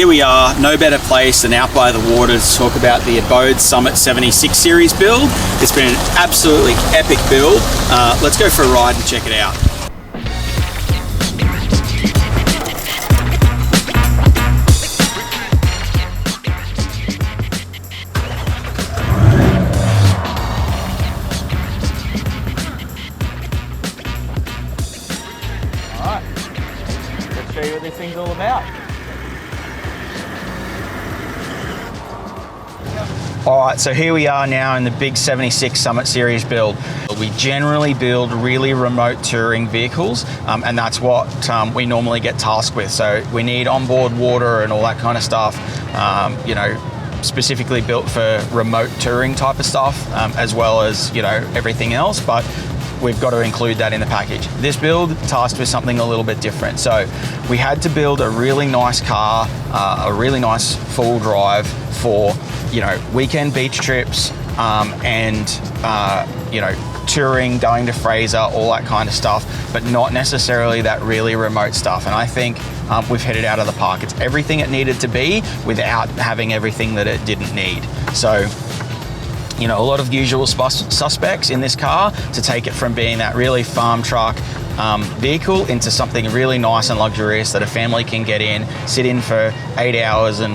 here we are, no better place than out by the water to talk about the Abode Summit 76 series build. It's been an absolutely epic build. Let's go for a ride and check it out. Alright, let's show you what this thing's all about. Alright, so here we are now in the big 76 Summit Series build. We generally build really remote touring vehicles, and that's what we normally get tasked with. So we need onboard water and all that kind of stuff, you know, specifically built for remote touring type of stuff, as well as, you know, everything else, but we've got to include that in the package. This build tasked with something a little bit different. So we had to build a really nice car, a really nice full drive for, you know, weekend beach trips, and you know, touring, going to Fraser, all that kind of stuff, but not necessarily that really remote stuff. And I think we've hit it out of the park. It's everything it needed to be without having everything that it didn't need. So, you know, a lot of usual suspects in this car to take it from being that really farm truck vehicle into something really nice and luxurious that a family can get in, sit in for 8 hours and,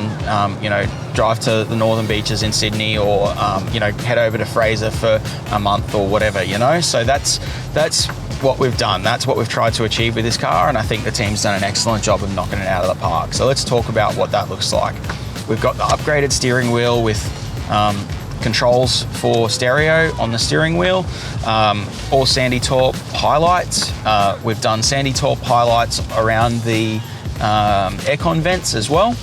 you know, drive to the northern beaches in Sydney, or, you know, head over to Fraser for a month or whatever, you know? So that's what we've done. That's what we've tried to achieve with this car, and I think the team's done an excellent job of knocking it out of the park. So let's talk about what that looks like. We've got the upgraded steering wheel with controls for stereo on the steering wheel, all Sandy Torp highlights. We've done Sandy Torp highlights around the aircon vents as well.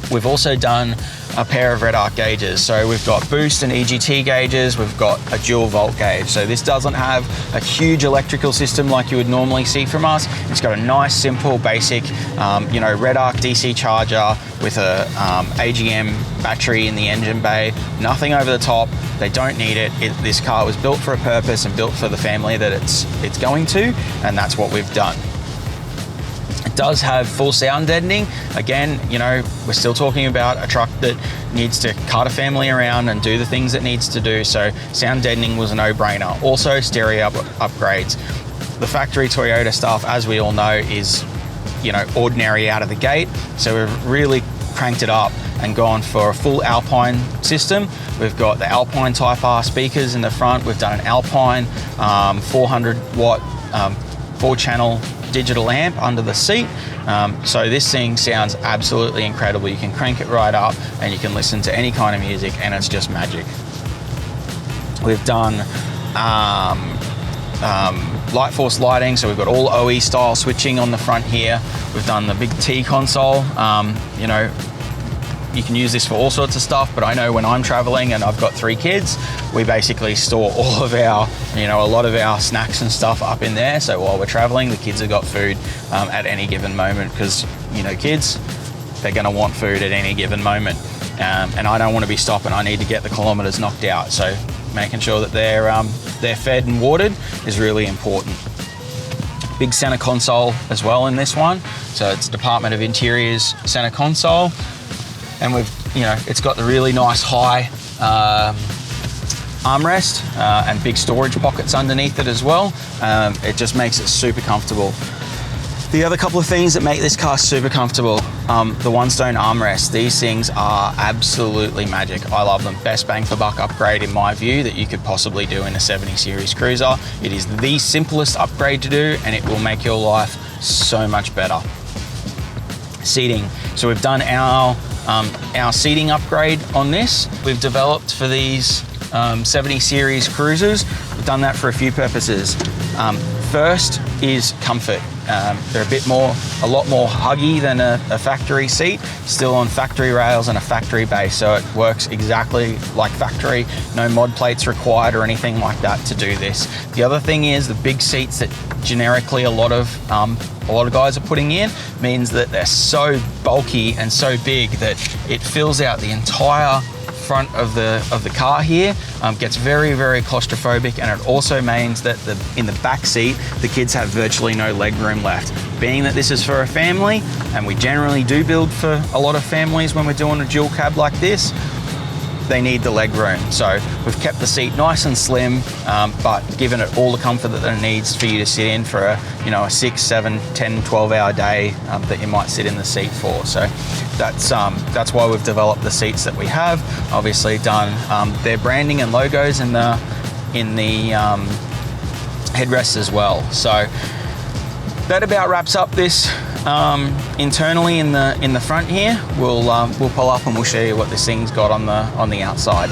We've also done a pair of red arc gauges. So we've got boost and EGT gauges, we've got a dual volt gauge. So this doesn't have a huge electrical system like you would normally see from us. It's got a nice, simple, basic, you know, red arc DC charger with a AGM battery in the engine bay. Nothing over the top. They don't need it. This car was built for a purpose and built for the family that it's going to, and that's what we've done. It does have full sound deadening. Again, you know, we're still talking about a truck that needs to cart a family around and do the things it needs to do, so sound deadening was a no-brainer. Also, stereo upgrades. The factory Toyota stuff, as we all know, is, you know, ordinary out of the gate, so we've really cranked it up and gone for a full Alpine system. We've got the Alpine Type R speakers in the front. We've done an Alpine 400 watt 4-channel digital amp under the seat. So this thing sounds absolutely incredible. You can crank it right up and you can listen to any kind of music, and it's just magic. We've done light force lighting, so we've got all OE style switching on the front here. We've done the big T console. You know, you can use this for all sorts of stuff, but I know when I'm traveling and I've got 3 kids, we basically store all of our, you know, a lot of our snacks and stuff up in there. So while we're traveling, the kids have got food at any given moment, because, you know, kids, they're gonna want food at any given moment. And I don't want to be stopping. I need to get the kilometers knocked out. So making sure that they're fed and watered is really important. Big center console as well in this one. So it's Department of Interior's center console. And we've, you know, it's got the really nice high armrest and big storage pockets underneath it as well. It just makes it super comfortable. The other couple of things that make this car super comfortable, the one stone armrest. These things are absolutely magic. I love them. Best bang for buck upgrade in my view that you could possibly do in a 70 series cruiser. It is the simplest upgrade to do, and it will make your life so much better. Seating. So we've done our seating upgrade on this. We've developed for these 70 series cruisers. We've done that for a few purposes. First is comfort. They're a lot more huggy than a factory seat, still on factory rails and a factory base, so it works exactly like factory. No mod plates required or anything like that to do this. The other thing is the big seats that generically a lot of guys are putting in means that they're so bulky and so big that it fills out the entire front of the car here gets very, very claustrophobic, and it also means that in the back seat, the kids have virtually no leg room left. Being that this is for a family, and we generally do build for a lot of families when we're doing a dual cab like this, they need the leg room. So we've kept the seat nice and slim, but given it all the comfort that it needs for you to sit in for a 6, 7, 10, 12 hour day that you might sit in the seat for. So that's why we've developed the seats that we have. Obviously done their branding and logos in the headrests as well. So that about wraps up this internally in the front here. We'll pull up and we'll show you what this thing's got on the outside.